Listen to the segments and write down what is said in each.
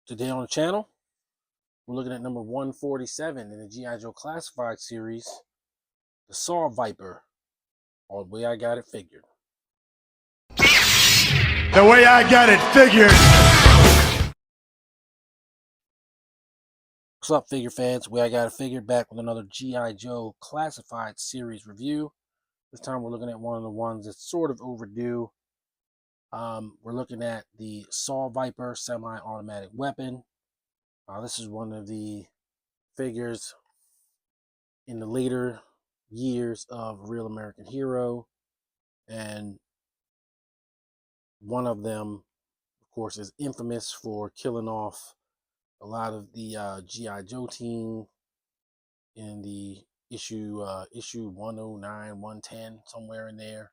Today on the channel, we're looking at number 147 in the G.I.Joe Classified series, the Saw Viper, or the way I got it figured. The way I got it figured. What's up, figure fans? The way I got it figured, back with another G.I. Joe Classified series review. This time we're looking at one of the ones that's sort of overdue. We're looking at the Saw Viper semi-automatic weapon. This is one of the figures in the later years of Real American Hero, and one of them, of course, is infamous for killing off a lot of the G.I. Joe team in the issue 109, 110, somewhere in there,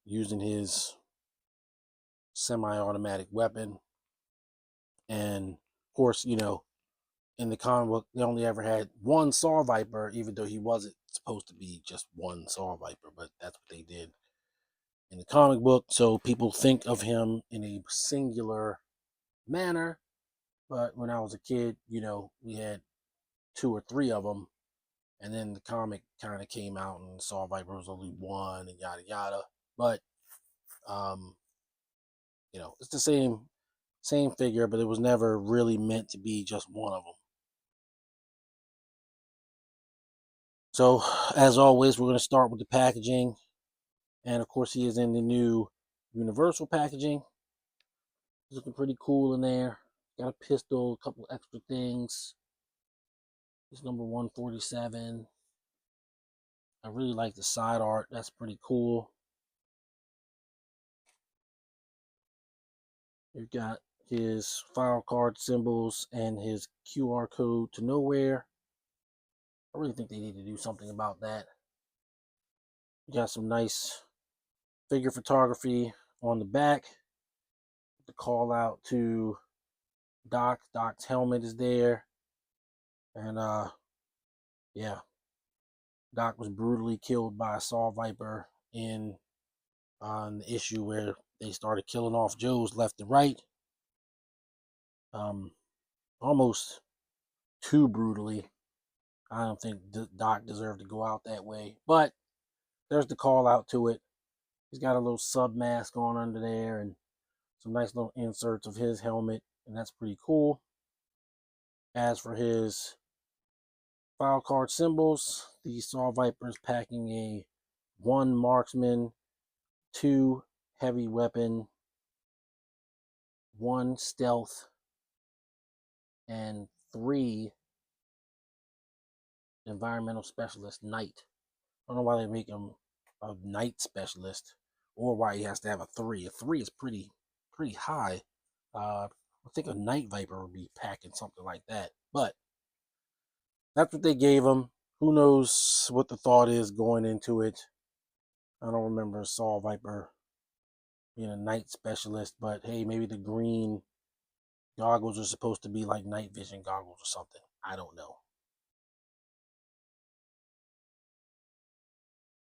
using his semi-automatic weapon. And of course, in the comic book, they only ever had one Saw Viper, even though he wasn't supposed to be just one Saw Viper, but that's what they did in the comic book. So people think of him in a singular manner. But when I was a kid, we had two or three of them. And then the comic kind of came out and Saw Viper was only one and yada yada. But, it's the same figure, but it was never really meant to be just one of them. So, as always, we're going to start with the packaging. And of course, he is in the new Universal packaging. He's looking pretty cool in there. Got a pistol, a couple extra things. He's number 147. I really like the side art. That's pretty cool. You've got his file card symbols and his QR code to nowhere. I really think they need to do something about that. You got some nice figure photography on the back. The call out to Doc. Doc's helmet is there. And yeah, Doc was brutally killed by a Saw Viper in on the issue where they started killing off Joes left and right. Almost too brutally. I don't think Doc deserved to go out that way, but there's the call out to it. He's got a little sub mask on under there and some nice little inserts of his helmet, and that's pretty cool. As for his file card symbols, the Saw Viper is packing a 1 Marksman, 2 heavy weapon, 1 stealth, and 3 environmental specialist knight. I don't know why they make him a knight specialist, or why he has to have a 3. A 3 is pretty high. I think a Night Viper would be packing something like that. But that's what they gave him. Who knows what the thought is going into it. I don't remember Saw Viper being a night specialist, but hey, maybe the green goggles are supposed to be like night vision goggles or something. I don't know.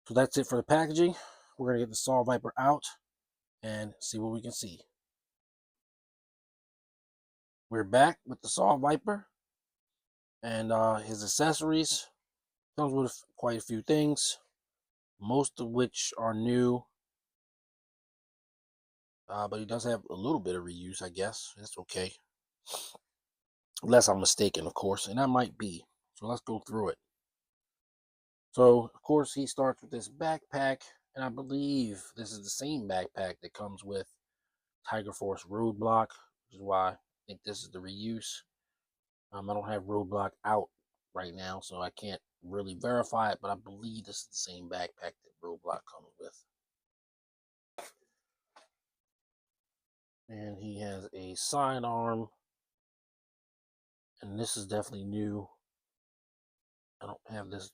So that's it for the packaging. We're going to get the Saw Viper out and see what we can see. We're back with the Saw Viper and his accessories. Comes with quite a few things, most of which are new. But he does have a little bit of reuse, I guess. That's okay. Unless I'm mistaken, of course, and I might be. So let's go through it. So, of course, he starts with this backpack, and I believe this is the same backpack that comes with Tiger Force Roadblock, which is why I think this is the reuse. I don't have Roadblock out right now, so I can't really verify it, but I believe this is the same backpack that Roadblock comes with. And he has a sidearm, and this is definitely new. I don't have this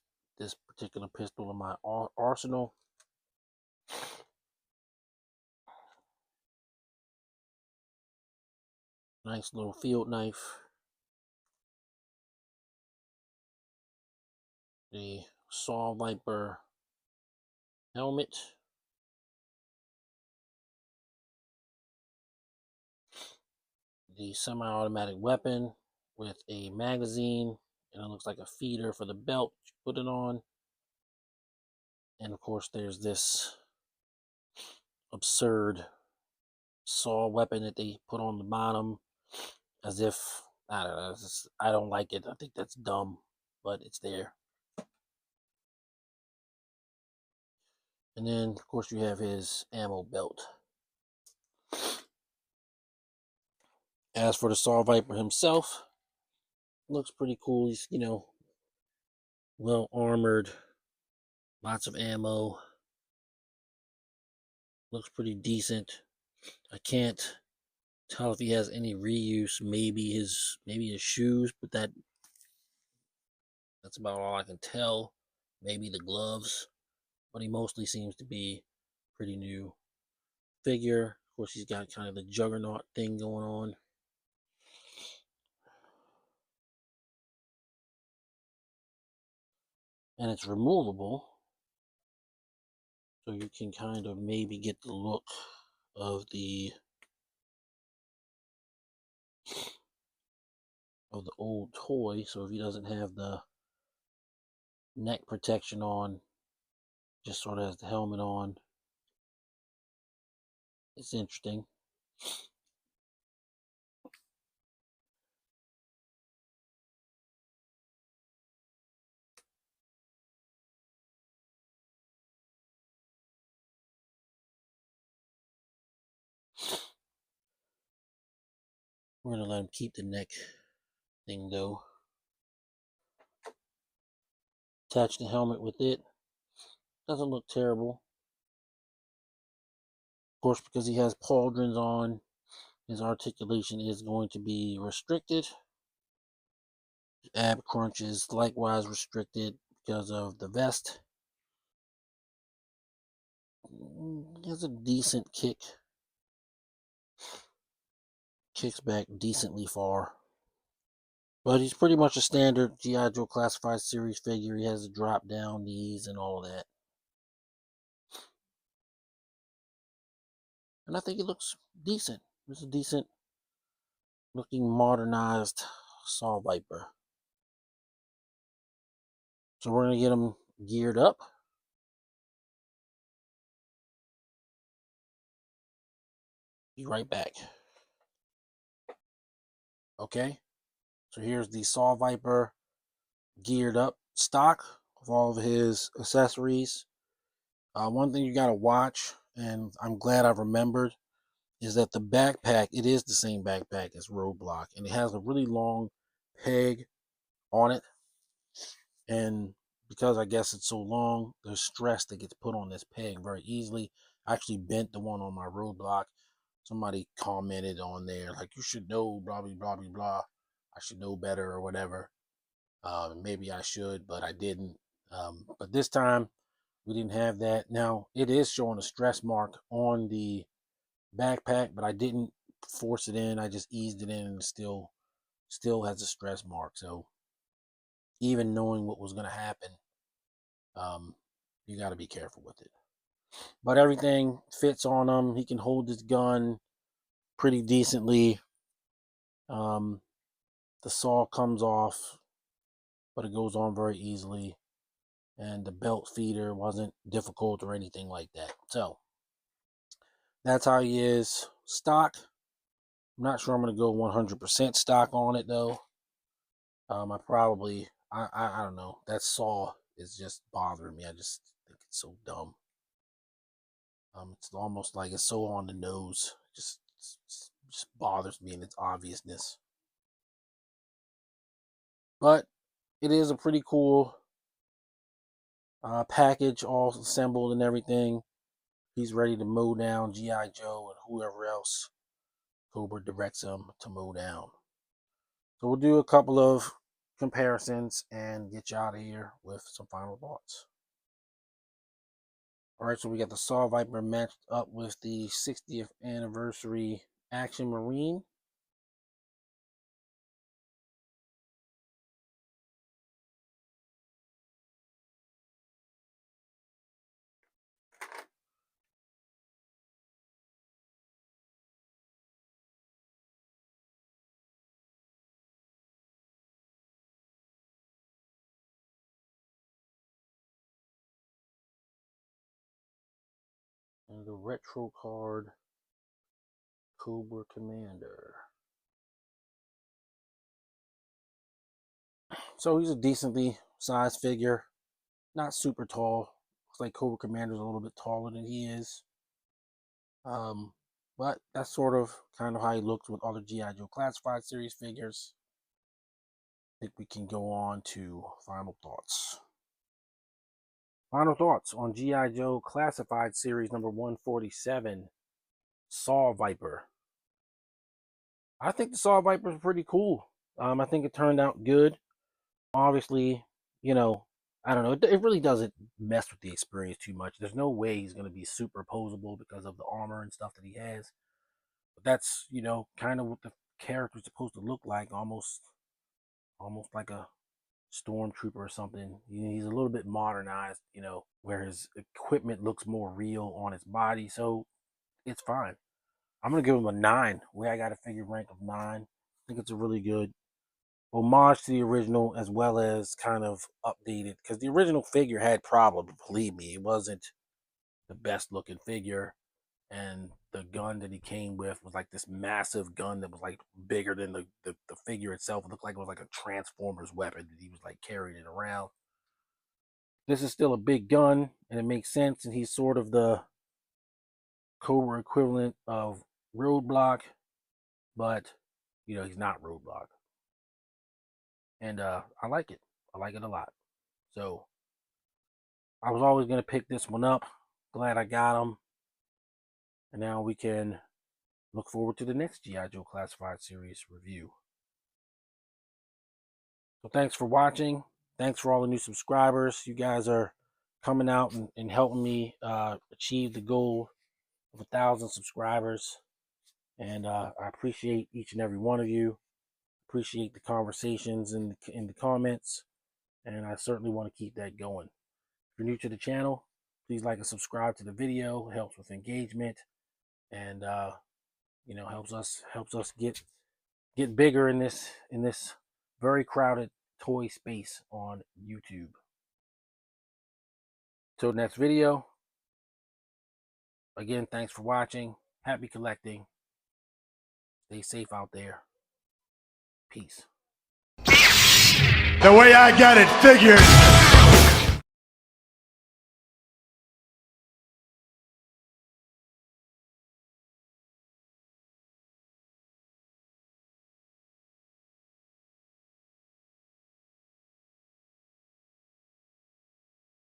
particular pistol in my arsenal. Nice little field knife. The Saw Viper helmet. the semi-automatic weapon with a magazine, and it looks like a feeder for the belt you put it on. And of course, there's this absurd saw weapon that they put on the bottom, as if I don't know. I don't like it. I think that's dumb, but it's there. And then, of course, you have his ammo belt. As for the Saw Viper himself, looks pretty cool. He's, well armored, lots of ammo. Looks pretty decent. I can't tell if he has any reuse. Maybe his shoes, but that's about all I can tell. Maybe the gloves, but he mostly seems to be pretty new figure. Of course, he's got kind of the juggernaut thing going on. And it's removable, so you can kind of maybe get the look of the old toy. So if he doesn't have the neck protection on, just sort of has the helmet on, it's interesting. We're gonna let him keep the neck thing though. Attach the helmet with it. Doesn't look terrible. Of course, because he has pauldrons on, his articulation is going to be restricted. Ab crunch is likewise restricted because of the vest. He has a decent kick. Kicks back decently far. But he's pretty much a standard G.I. Joe Classified Series figure. He has the drop down knees and all of that. And I think he looks decent. It's a decent looking modernized Saw Viper. So we're going to get him geared up. Be right back. Okay, so here's the Saw Viper geared up stock of all of his accessories. One thing you got to watch, and I'm glad I remembered, is that the backpack, it is the same backpack as Roadblock, and it has a really long peg on it. And because I guess it's so long, there's stress that gets put on this peg very easily. I actually bent the one on my Roadblock. Somebody commented on there, like, you should know, blah, blah, blah, blah, blah. I should know better or whatever. Maybe I should, but I didn't. But this time, we didn't have that. Now, it is showing a stress mark on the backpack, but I didn't force it in. I just eased it in, and still has a stress mark. So even knowing what was going to happen, um, you got to be careful with it. But everything fits on him. He can hold his gun pretty decently. Um, the saw comes off, but it goes on very easily. And the belt feeder wasn't difficult or anything like that. So that's how he is stock. I'm not sure I'm going to go 100% stock on it though. I don't know. That saw is just bothering me. I just think it's so dumb. It's almost like it's so on the nose. Just bothers me in its obviousness. But it is a pretty cool package, all assembled and everything. He's ready to mow down G.I. Joe and whoever else Cobra directs him to mow down. So we'll do a couple of comparisons and get you out of here with some final thoughts. All right, so we got the Saw Viper matched up with the 60th anniversary Action Marine. The retro card, Cobra Commander. So he's a decently sized figure, not super tall. Looks like Cobra Commander's a little bit taller than he is. But that's sort of kind of how he looks with other G.I. Joe Classified Series figures. I think we can go on to final thoughts. Final thoughts on G.I. Joe Classified Series number 147, Saw Viper. I think the Saw Viper is pretty cool. I think it turned out good. Obviously, you know, I don't know. It really doesn't mess with the experience too much. There's no way he's going to be superposable because of the armor and stuff that he has. But that's, kind of what the character's supposed to look like, almost like a stormtrooper or something. He's a little bit modernized, where his equipment looks more real on his body. So it's fine. I'm going to give him a 9. Where I got a figure rank of 9. I think it's a really good homage to the original, as well as kind of updated, because the original figure had problems. Believe me, it wasn't the best looking figure, and the gun that he came with was like this massive gun that was like bigger than the figure itself. It looked like it was like a Transformers weapon that he was like carrying it around. This is still a big gun, and it makes sense, and he's sort of the Cobra equivalent of Roadblock, but he's not Roadblock. And I like it. I like it a lot. So I was always going to pick this one up. Glad I got him. And now we can look forward to the next G.I. Joe Classified Series review. So thanks for watching. Thanks for all the new subscribers. You guys are coming out and helping me achieve the goal of 1,000 subscribers. And I appreciate each and every one of you. Appreciate the conversations in the comments. And I certainly want to keep that going. If you're new to the channel, please like and subscribe to the video. It helps with engagement, and helps us get bigger in this very crowded toy space on YouTube. Till next video. Again, thanks for watching. Happy collecting. Stay safe out there. Peace. The way I got it figured.